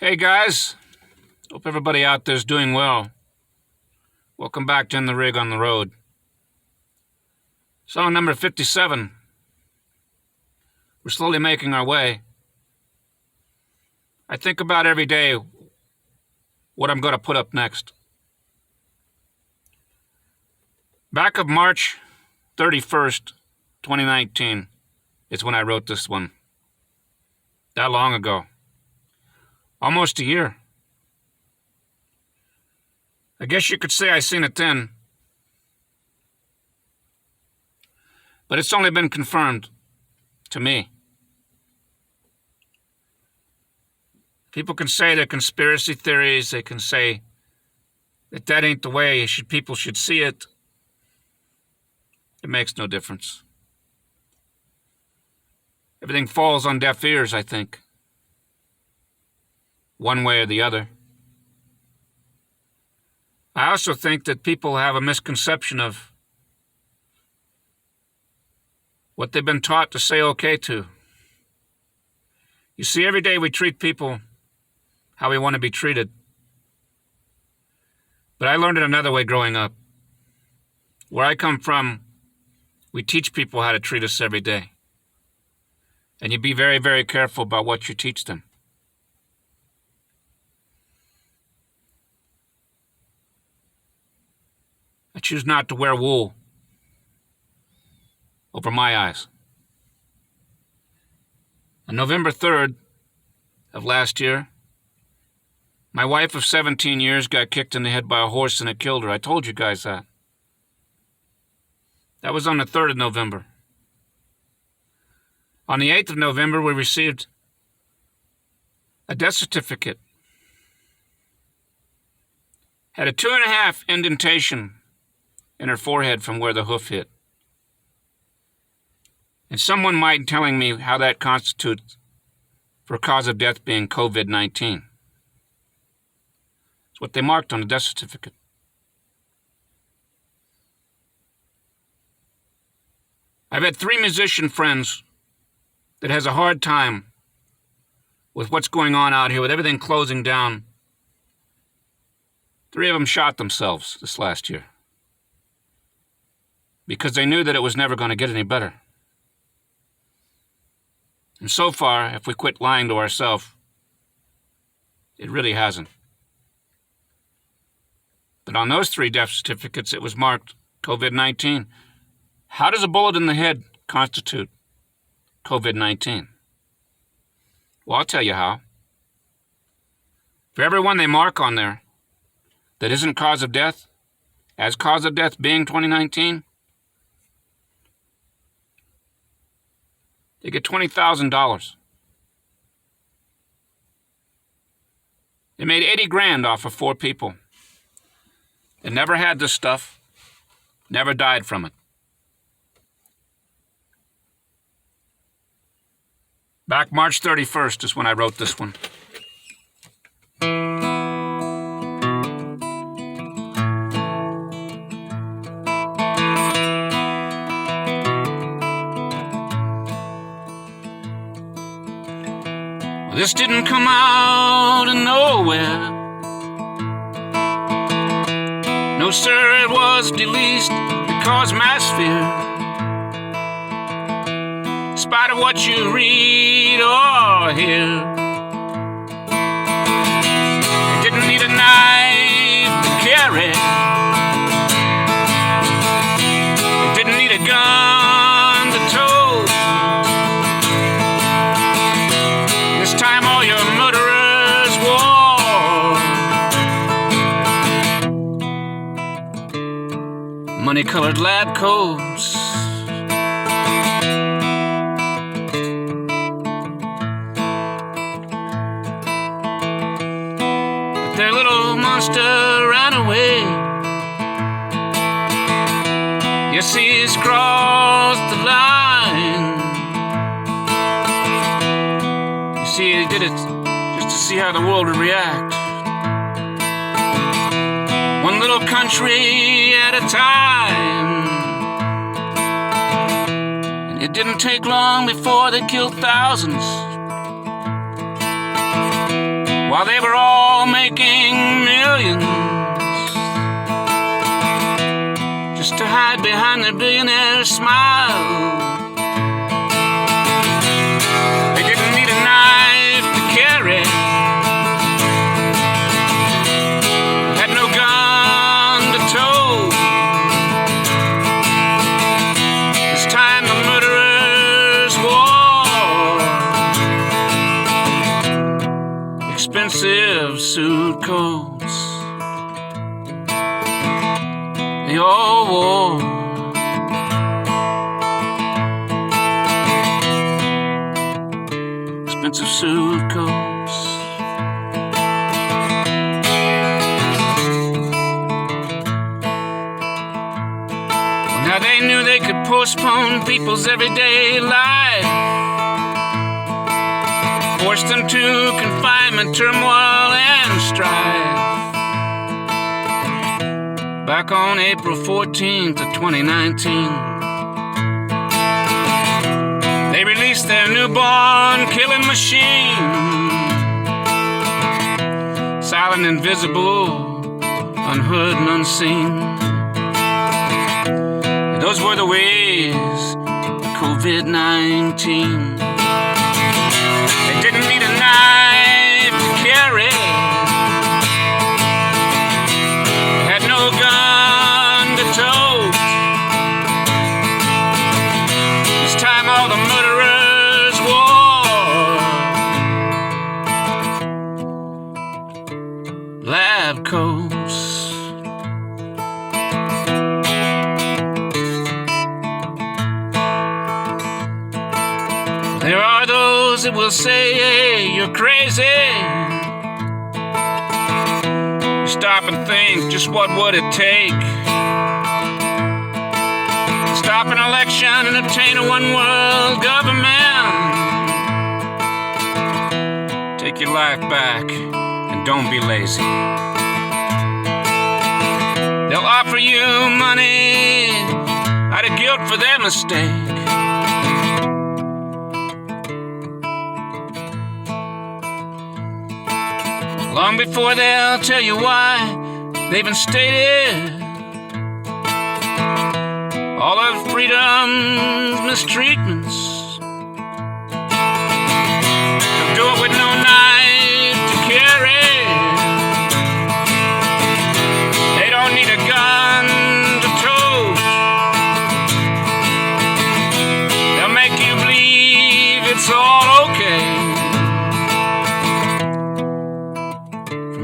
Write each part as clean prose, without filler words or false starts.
Hey guys, hope everybody out there's doing well. Welcome back to In the Rig on the Road. Song number 57. We're slowly making our way. I think about every day what I'm going to put up next. Back of March 31st, 2019 is when I wrote this one. That long ago. Almost a year. I guess you could say I seen it then. But it's only been confirmed to me. People can say they're conspiracy theories. They can say that ain't the way people should see it. It makes no difference. Everything falls on deaf ears, I think. One way or the other. I also think that people have a misconception of what they've been taught to say okay to. You see, every day we treat people how we want to be treated. But I learned it another way growing up. Where I come from, we teach people how to treat us every day. And you be very, very careful about what you teach them. I choose not to wear wool over my eyes. On November 3rd of last year, my wife of 17 years got kicked in the head by a horse and it killed her. I told you guys that. That was on the 3rd of November. On the 8th of November, we received a death certificate. Had a 2.5 indentation in her forehead from where the hoof hit. And someone might be telling me how that constitutes for a cause of death being COVID-19. It's what they marked on the death certificate. I've had 3 musician friends that has a hard time with what's going on out here, with everything closing down. 3 of them shot themselves this last year because they knew that it was never going to get any better. And so far, if we quit lying to ourselves, it really hasn't. But on those 3 death certificates, it was marked COVID-19. How does a bullet in the head constitute COVID-19? Well, I'll tell you how. For every one they mark on there that isn't cause of death, as cause of death being 2019, they get $20,000. They made $80,000 off of 4 people that never had this stuff, never died from it. Back March 31st is when I wrote this one. This didn't come out of nowhere. No, sir, it was released because mass fear. In spite of what you read or hear, you didn't need a knife to carry. You didn't need a gun to tote. This time all your murderers wore money-colored lab coats. But their little monster ran away. Yes, he's crossed the line. You see, he did it just to see how the world would react. One little country at a time. And it didn't take long before they killed thousands. while they were all making millions, just to hide behind their billionaire smile. They didn't need a knife to carry, had no gun to tow. This time the murderers wore expensive suit coats. They all wore expensive suit coats. Well, now they knew they could postpone people's everyday life, force them to confinement, turmoil, and strife. Back on April 14th of 2019, they released their newborn killing machine. Silent, invisible, unheard and unseen. And those were the ways of COVID-19. They didn't need a knife to carry, had no gun to tote. This time all the murderers wore lab coats. There are those that will say, hey, you're crazy. Stop and think, just what would it take? Stop an election and obtain a one-world government. Take your life back and don't be lazy. They'll offer you money out of guilt for their mistake. Long before they'll tell you why, they've instated all of freedom's mistreatments. They'll do it with no knife to carry. They don't need a gun to tote. They'll make you believe it's all okay.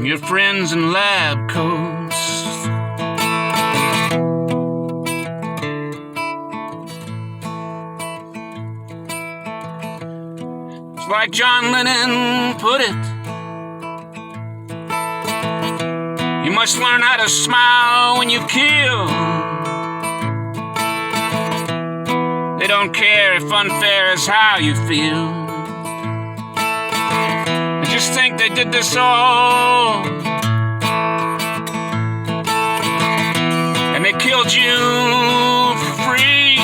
Your friends in lab coats. It's like John Lennon put it. You must learn how to smile when you kill. They don't care if unfair is how you feel. Just think they did this all, and they killed you for free.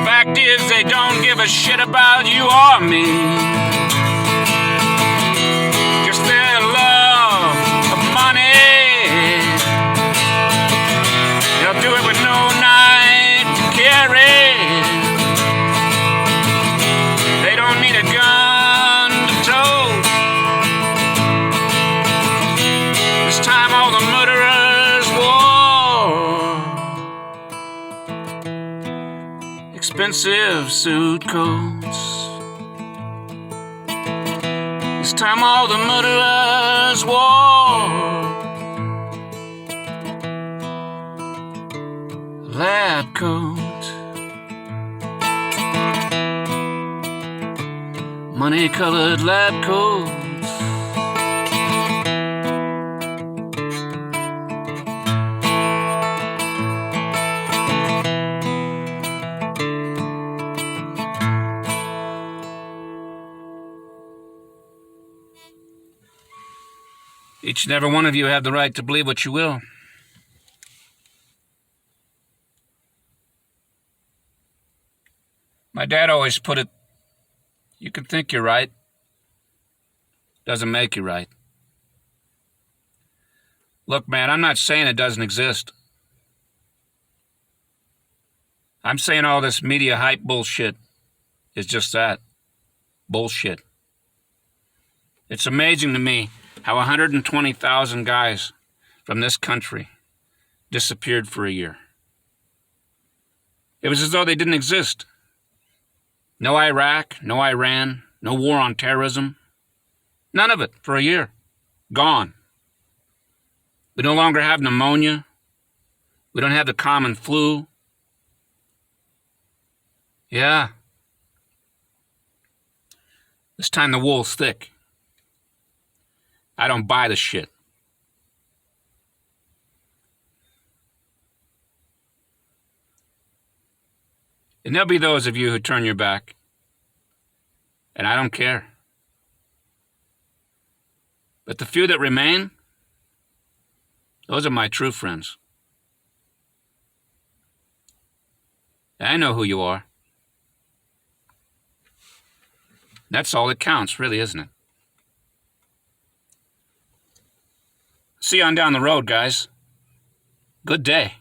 Fact is, they don't give a shit about you or me. Just their love of money. They'll do it with no knife to carry. They don't need a gun to tote. This time all the murderers wore expensive suit coats. This time all the murderers wore lab coats. Money-colored lab coats. Each and every one of you have the right to believe what you will. My dad always put it, you can think you're right, doesn't make you right. Look, man, I'm not saying it doesn't exist. I'm saying all this media hype bullshit is just that. Bullshit. It's amazing to me how 120,000 guys from this country disappeared for a year. It was as though they didn't exist. No Iraq, no Iran, no war on terrorism. None of it for a year. Gone. We no longer have pneumonia. We don't have the common flu. Yeah. This time the wool's thick. I don't buy the shit. And there'll be those of you who turn your back. And I don't care. But the few that remain, those are my true friends. I know who you are. That's all that counts, really, isn't it? See you on down the road, guys. Good day.